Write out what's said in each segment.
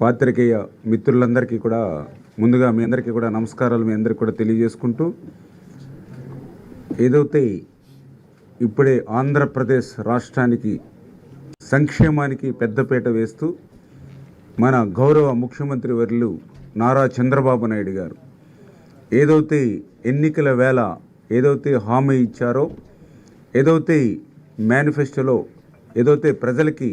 పాత్రికేయ మిత్రులందరికీ కూడా ముందుగా మీ అందరికీ కూడా నమస్కారాలు మీ అందరికీ కూడా తెలియజేసుకుంటూ, ఏదైతే ఇప్పుడే ఆంధ్రప్రదేశ్ రాష్ట్రానికి సంక్షేమానికి పెద్దపీట వేస్తూ మన గౌరవ ముఖ్యమంత్రి వర్యులు నారా చంద్రబాబు నాయుడు గారు ఏదైతే ఎన్నికల వేళ ఏదైతే హామీ ఇచ్చారో, ఏదైతే మేనిఫెస్టోలో ఏదైతే ప్రజలకి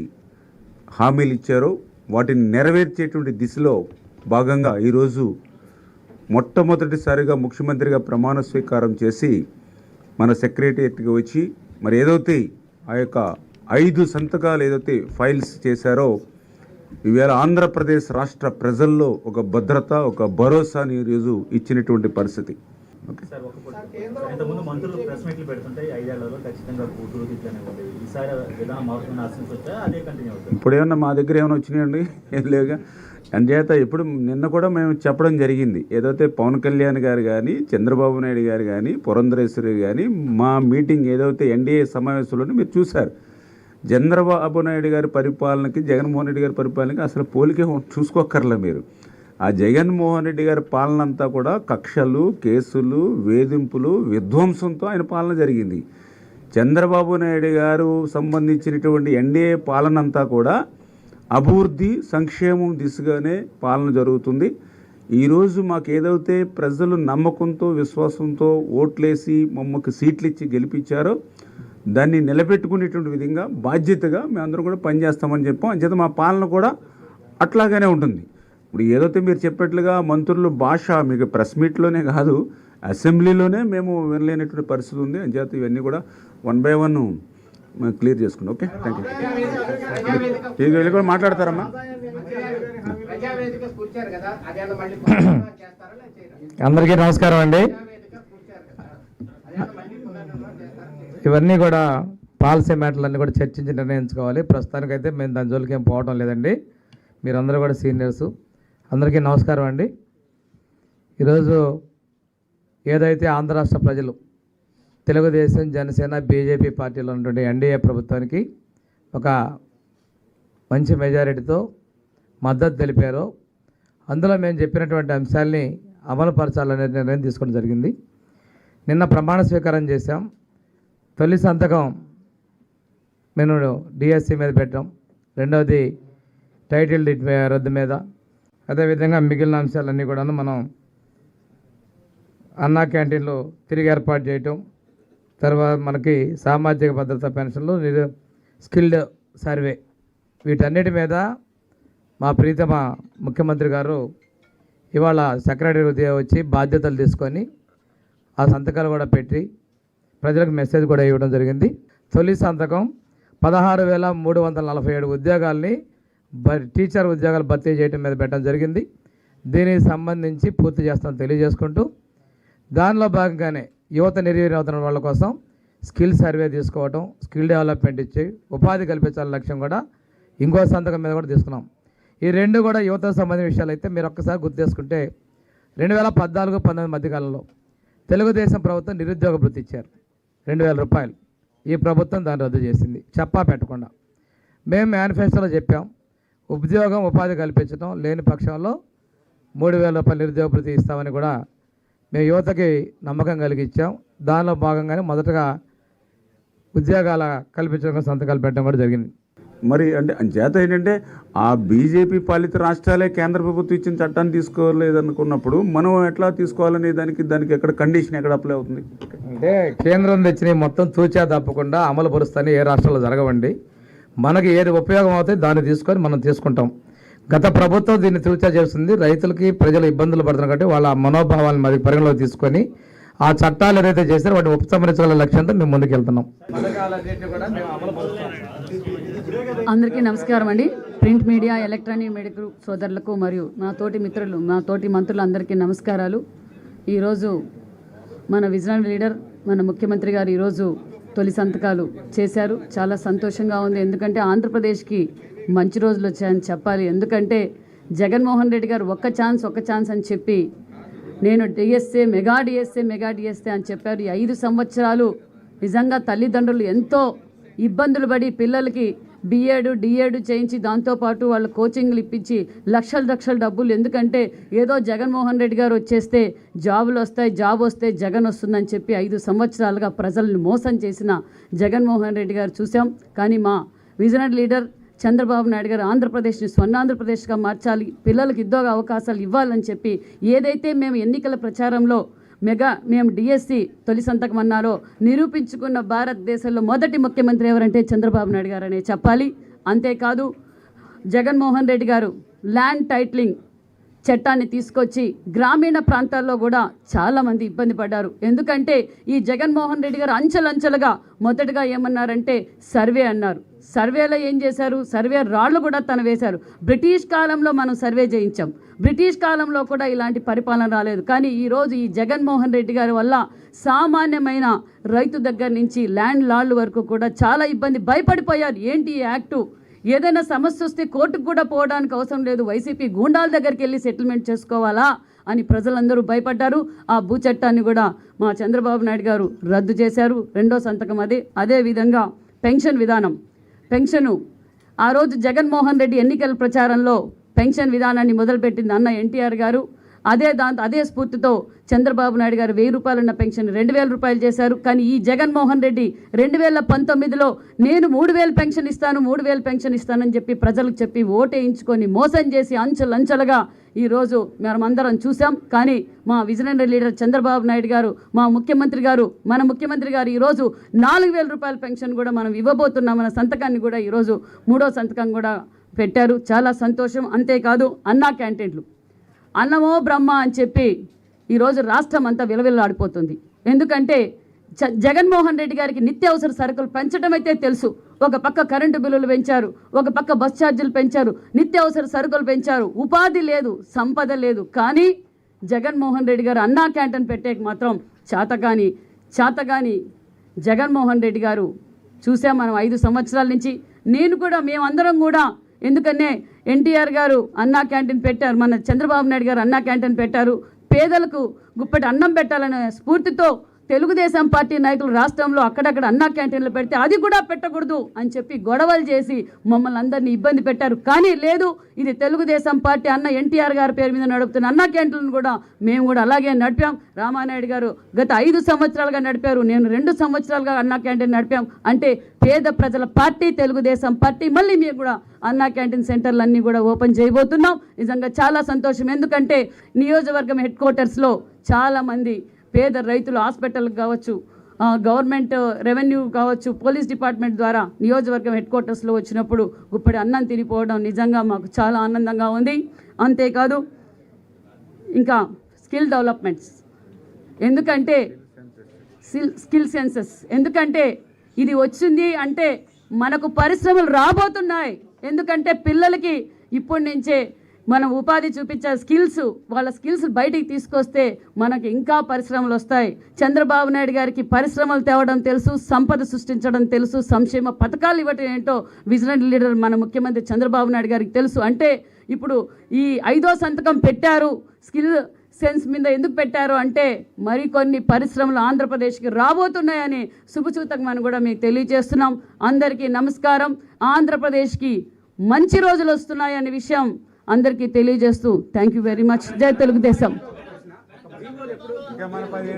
హామీలు ఇచ్చారో వాటిని నెరవేర్చేటువంటి దిశలో భాగంగా ఈరోజు మొట్టమొదటిసారిగా ముఖ్యమంత్రిగా ప్రమాణ స్వీకారం చేసి మన సెక్రటేరియట్కి వచ్చి మరి ఏదైతే ఆ యొక్క 5 సంతకాలు ఏదైతే ఫైల్స్ చేశారో, ఈవేళ ఆంధ్రప్రదేశ్ రాష్ట్ర ప్రజల్లో ఒక భద్రత, ఒక భరోసాని ఈరోజు ఇచ్చినటువంటి పరిస్థితి. ఇప్పుడేమన్నా మా దగ్గర ఏమైనా వచ్చినాయండి? ఏం లేవుగా. అందుచేత ఇప్పుడు నిన్న కూడా మేము చెప్పడం జరిగింది, ఏదైతే పవన్ కళ్యాణ్ గారు కానీ, చంద్రబాబు నాయుడు గారు కానీ, పురంధరేశ్వరి కానీ మా మీటింగ్ ఏదైతే ఎన్డీఏ సమావేశంలోనే మీరు చూశారు. చంద్రబాబు నాయుడు గారి పరిపాలనకి జగన్మోహన్ రెడ్డి గారి పరిపాలనకి అసలు పోలికే చూసుకోక్కర్లే మీరు. ఆ జగన్మోహన్ రెడ్డి గారి పాలన అంతా కూడా కక్షలు, కేసులు, వేధింపులు, విధ్వంసంతో ఆయన పాలన జరిగింది. చంద్రబాబు నాయుడు గారు సంబంధించినటువంటి ఎన్డీఏ పాలన అంతా కూడా అభివృద్ధి, సంక్షేమం దిశగానే పాలన జరుగుతుంది. ఈరోజు మాకు ఏదైతే ప్రజలు నమ్మకంతో, విశ్వాసంతో ఓట్లేసి మమ్మల్ని సీట్లు ఇచ్చి గెలిపించారో దాన్ని నిలబెట్టుకునేటువంటి విధంగా బాధ్యతగా మేమందరం కూడా పనిచేస్తామని చెప్పాం. అంచేత మా పాలన కూడా అట్లాగానే ఉంటుంది. ఇప్పుడు ఏదైతే మీరు చెప్పినట్లుగా మంత్రులు భాష మీకు ప్రెస్ మీట్లోనే కాదు, అసెంబ్లీలోనే మేము వినలేనటువంటి పరిస్థితి ఉంది. అంచేత ఇవన్నీ కూడా 1 by 1 క్లియర్ చేసుకున్నాం. Okay, thank you. వీళ్ళు కూడా మాట్లాడతారమ్మా. అందరికీ నమస్కారం అండి. ఇవన్నీ కూడా పాలసీ మ్యాటర్లన్నీ కూడా చర్చించి నిర్ణయించుకోవాలి. ప్రస్తుతానికైతే మేము దాని జోలికి ఏం పోవడం లేదండి. మీరందరూ కూడా సీనియర్స్, అందరికీ నమస్కారం అండి. ఈరోజు ఏదైతే ఆంధ్ర రాష్ట్ర ప్రజలు తెలుగుదేశం, జనసేన, బీజేపీ పార్టీలో ఉన్నటువంటి ఎన్డీఏ ప్రభుత్వానికి ఒక మంచి మెజారిటీతో మద్దతు తెలిపారో, అందులో మేము చెప్పినటువంటి అంశాలని అమలుపరచాలనే నిర్ణయం తీసుకోవడం జరిగింది. నిన్న ప్రమాణ స్వీకారం చేశాం. తొలి సంతకం మేము డిఎస్సి మీద పెట్టాం. రెండవది టైటిల్ డీడ్ రద్దు మీద, అదేవిధంగా మిగిలిన అంశాలన్నీ కూడా మనం అన్నా క్యాంటీన్లు తిరిగి ఏర్పాటు చేయటం, తర్వాత మనకి సామాజిక భద్రతా పెన్షన్లు, స్కిల్డ్ సర్వే, వీటన్నిటి మీద మా ప్రీతమ ముఖ్యమంత్రి గారు ఇవాళ సెక్రటరీ ఉదయం వచ్చి బాధ్యతలు తీసుకొని ఆ సంతకాలు కూడా పెట్టి ప్రజలకు మెసేజ్ కూడా ఇవ్వడం జరిగింది. తొలి సంతకం 16,347 ఉద్యోగాల్ని టీచర్ ఉద్యోగాలు భర్తీ చేయడం మీద పెట్టడం జరిగింది. దీనికి సంబంధించి పూర్తి చేస్తామని తెలియజేసుకుంటూ, దానిలో భాగంగానే యువత నిర్వీర్యం అవుతున్న వాళ్ళ కోసం స్కిల్ సర్వే తీసుకోవటం, స్కిల్ డెవలప్మెంట్ ఇచ్చి ఉపాధి కల్పించాల లక్ష్యం కూడా ఇంకో సంతకం మీద కూడా తీసుకున్నాం. ఈ రెండు కూడా యువతకు సంబంధించిన విషయాలు అయితే మీరు ఒక్కసారి గుర్తు చేసుకుంటే 2014-19 మధ్యకాలంలో తెలుగుదేశం ప్రభుత్వం నిరుద్యోగ భృతి ఇచ్చారు 2,000 రూపాయలు. ఈ ప్రభుత్వం దాన్ని రద్దు చేసింది చెప్పా పెట్టకుండా. మేము మేనిఫెస్టోలో చెప్పాం, ఉద్యోగం ఉపాధి కల్పించడం లేని పక్షంలో 3,000 రూపాయలు నిరుద్యోగ భృతి ఇస్తామని కూడా మేము యువతకి నమ్మకం కలిగించాం. దానిలో భాగంగానే మొదటగా ఉద్యోగాల కల్పించడం సంతకాలు పెట్టడం కూడా జరిగింది. మరి అంటే చేత ఏంటంటే ఆ బీజేపీ పాలిత రాష్ట్రాలే కేంద్ర ప్రభుత్వం ఇచ్చిన చట్టాన్ని తీసుకోలేదనుకున్నప్పుడు మనం ఎట్లా తీసుకోవాలనే దానికి ఎక్కడ కండిషన్ ఎక్కడ అప్లై అవుతుంది? అంటే కేంద్రం తెచ్చిన మొత్తం తూచా తప్పకుండా అమలు పరుస్తానే ఏ రాష్ట్రాల్లో జరగవండి. మనకి ఏది ఉపయోగం అవుతాయి దాన్ని తీసుకొని మనం తీసుకుంటాం. గత ప్రభుత్వం దీన్ని తూచా చేస్తుంది. రైతులకి ప్రజలు ఇబ్బందులు పడుతున్నారు కాబట్టి వాళ్ళ మనోభావాలను మరి పరిగణలోకి తీసుకొని ఆ చట్టాలు ఏదైతే చేశారో వాటిని ఉపసంహరించాల లక్ష్యంతో మేము ముందుకెళ్తున్నాం. అందరికీ నమస్కారం అండి. Print media, electronic media group సోదరులకు మరియు నా తోటి మిత్రులు, నా తోటి మంత్రులందరికీ నమస్కారాలు. ఈరోజు మన విజనరీ లీడర్, మన ముఖ్యమంత్రి గారు ఈరోజు తొలి సంతకాలు చేశారు. చాలా సంతోషంగా ఉంది. ఎందుకంటే ఆంధ్రప్రదేశ్కి మంచి రోజులు వచ్చాయని చెప్పాలి. ఎందుకంటే జగన్మోహన్ రెడ్డి గారు ఒక్క ఛాన్స్ అని చెప్పి నేను డిఎస్ఏ మెగా డిఎస్ఏ అని చెప్పారు. ఈ 5 సంవత్సరాలు నిజంగా తల్లిదండ్రులు ఎంతో ఇబ్బందులు పడి పిల్లలకి బిఎడ్ డిఎడ్ చేయించి దాంతోపాటు వాళ్ళ కోచింగ్లు ఇప్పించి లక్షల డబ్బులు, ఎందుకంటే ఏదో జగన్మోహన్ రెడ్డి గారు వచ్చేస్తే జాబులు వస్తాయి, జాబ్ వస్తే జగన్ వస్తుందని చెప్పి 5 సంవత్సరాలుగా ప్రజలను మోసం చేసిన జగన్మోహన్ రెడ్డి గారు చూసాం. కానీ మా విజనరీ లీడర్ చంద్రబాబు నాయుడు గారు ఆంధ్రప్రదేశ్ని స్వర్ణాంధ్రప్రదేశ్గా మార్చాలి, పిల్లలకు ఉద్యోగ అవకాశాలు ఇవ్వాలని చెప్పి ఏదైతే మేము ఎన్నికల ప్రచారంలో మేము డిఎస్సి తొలి సంతకం అన్నారో నిరూపించుకున్న భారతదేశంలో మొదటి ముఖ్యమంత్రి ఎవరంటే చంద్రబాబు నాయుడు గారు అనే చెప్పాలి. అంతేకాదు జగన్మోహన్ రెడ్డి గారు ల్యాండ్ టైటిలింగ్ చట్టాన్ని తీసుకొచ్చి గ్రామీణ ప్రాంతాల్లో కూడా చాలామంది ఇబ్బంది పడ్డారు. ఎందుకంటే ఈ జగన్మోహన్ రెడ్డి గారు అంచెలంచెలుగా మొదటగా ఏమన్నారంటే సర్వే అన్నారు. సర్వేలో ఏం చేశారు? సర్వే రాళ్ళు కూడా తను వేశారు. బ్రిటిష్ కాలంలో మనం సర్వే చేయించాం, బ్రిటిష్ కాలంలో కూడా ఇలాంటి పరిపాలన రాలేదు. కానీ ఈరోజు ఈ జగన్మోహన్ రెడ్డి గారి వల్ల సామాన్యమైన రైతు దగ్గర నుంచి ల్యాండ్ లార్డ్ వరకు కూడా చాలా ఇబ్బంది, భయపడిపోయారు. ఏంటి ఈ యాక్టు, ఏదైనా సమస్య వస్తే కోర్టుకు కూడా పోవడానికి అవసరం లేదు, వైసీపీ గూండాల దగ్గరికి వెళ్ళి సెటిల్మెంట్ చేసుకోవాలా అని ప్రజలందరూ భయపడ్డారు. ఆ భూ చట్టాన్ని కూడా మా చంద్రబాబు నాయుడు గారు రద్దు చేశారు. 2వ సంతకం అదేవిధంగా పెన్షన్ విధానం, పెన్షను ఆ రోజు జగన్మోహన్ రెడ్డి ఎన్నికల ప్రచారంలో పెన్షన్ విధానాన్ని మొదలుపెట్టింది అన్న ఎన్టీఆర్ గారు. అదే స్ఫూర్తితో చంద్రబాబు నాయుడు గారు 1000 రూపాయలు ఉన్న పెన్షన్ 2000 రూపాయలు చేశారు. కానీ ఈ జగన్మోహన్ రెడ్డి 2019లో నేను 3000 పెన్షన్ ఇస్తాను, 3000 పెన్షన్ ఇస్తానని చెప్పి ప్రజలకు చెప్పి ఓటేయించుకొని మోసం చేసి అంచెలంచెలుగా ఈరోజు మనమందరం చూసాం. కానీ మా విజనరీ లీడర్ చంద్రబాబు నాయుడు గారు, మన ముఖ్యమంత్రి గారు ఈరోజు 4000 రూపాయల పెన్షన్ కూడా మనం ఇవ్వబోతున్నాం అన్న సంతకాన్ని కూడా ఈరోజు 3వ సంతకం కూడా పెట్టారు. చాలా సంతోషం. అంతేకాదు అన్నా క్యాంటీన్లు, అన్నమో బ్రహ్మ అని చెప్పి ఈరోజు రాష్ట్రం అంతా విలవిల్లాడిపోతుంది. ఎందుకంటే జగన్మోహన్ రెడ్డి గారికి నిత్యావసర సరుకులు పెంచడం అయితే తెలుసు, ఒక పక్క కరెంటు బిల్లులు పెంచారు, ఒక పక్క బస్ ఛార్జీలు పెంచారు, నిత్యావసర సరుకులు పెంచారు, ఉపాధి లేదు, సంపద లేదు. కానీ జగన్మోహన్ రెడ్డి గారు అన్నా క్యాంటీన్ పెట్టేకి మాత్రం చేతగాని జగన్మోహన్ రెడ్డి గారు చూసాం మనం 5 సంవత్సరాల నుంచి. మేమందరం కూడా, ఎందుకనే ఎన్టీఆర్ గారు అన్నా క్యాంటీన్ పెట్టారు, మన చంద్రబాబు నాయుడు గారు అన్నా క్యాంటీన్ పెట్టారు. పేదలకు గుప్పటి అన్నం పెట్టాలనే స్ఫూర్తితో తెలుగుదేశం పార్టీ నాయకులు రాష్ట్రంలో అక్కడక్కడ అన్నా క్యాంటీన్లు పెడితే అది కూడా పెట్టకూడదు అని చెప్పి గొడవలు చేసి మమ్మల్ని అందరినీ ఇబ్బంది పెట్టారు. కానీ లేదు, ఇది తెలుగుదేశం పార్టీ అన్న ఎన్టీఆర్ గారి పేరు మీద నడుపుతున్న అన్నా క్యాంటీన్లు కూడా మేము కూడా అలాగే నడిపాం. రామానాయుడు గారు గత 5 సంవత్సరాలుగా నడిపారు, నేను 2 సంవత్సరాలుగా అన్నా క్యాంటీన్ నడిపాం. అంటే పేద ప్రజల పార్టీ తెలుగుదేశం పార్టీ. మళ్ళీ మేము కూడా అన్నా క్యాంటీన్ సెంటర్లు అన్నీ కూడా ఓపెన్ చేయబోతున్నాం. నిజంగా చాలా సంతోషం. ఎందుకంటే నియోజకవర్గం హెడ్ క్వార్టర్స్లో చాలామంది పేద రైతులు హాస్పిటల్ కావచ్చు, గవర్నమెంట్ రెవెన్యూ కావచ్చు, పోలీస్ డిపార్ట్మెంట్ ద్వారా నియోజకవర్గం హెడ్ క్వార్టర్స్లో వచ్చినప్పుడు గుప్పటి అన్నం తినిపోవడం నిజంగా మాకు చాలా ఆనందంగా ఉంది. అంతేకాదు ఇంకా స్కిల్ డెవలప్మెంట్స్, ఎందుకంటే స్కిల్ సెన్సెస్, ఎందుకంటే ఇది వచ్చింది అంటే మనకు పరిశ్రమలు రాబోతున్నాయి. ఎందుకంటే పిల్లలకి ఇప్పటి నుంచే మనం ఉపాధి చూపించే వాళ్ళ స్కిల్స్ బయటికి తీసుకొస్తే మనకి ఇంకా పరిశ్రమలు వస్తాయి. చంద్రబాబు నాయుడు గారికి పరిశ్రమలు తేవడం తెలుసు, సంపద సృష్టించడం తెలుసు, సంక్షేమ పథకాలు ఇవ్వటం ఏంటో విజనరీ లీడర్ మన ముఖ్యమంత్రి చంద్రబాబు నాయుడు గారికి తెలుసు. అంటే ఇప్పుడు ఈ 5వ సంతకం పెట్టారు, స్కిల్ సెన్స్ మీద ఎందుకు పెట్టారు అంటే మరికొన్ని పరిశ్రమలు ఆంధ్రప్రదేశ్కి రాబోతున్నాయని శుభసూచకమని కూడా మీకు తెలియజేస్తున్నాం. అందరికీ నమస్కారం. ఆంధ్రప్రదేశ్కి మంచి రోజులు వస్తున్నాయనే విషయం అందరికీ తెలియజేస్తూ థ్యాంక్ యూ వెరీ మచ్. జై తెలుగుదేశం.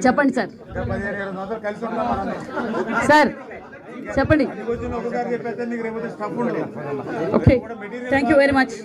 చెప్పండి సార్. సార్ చెప్పండి. Okay, thank you very much.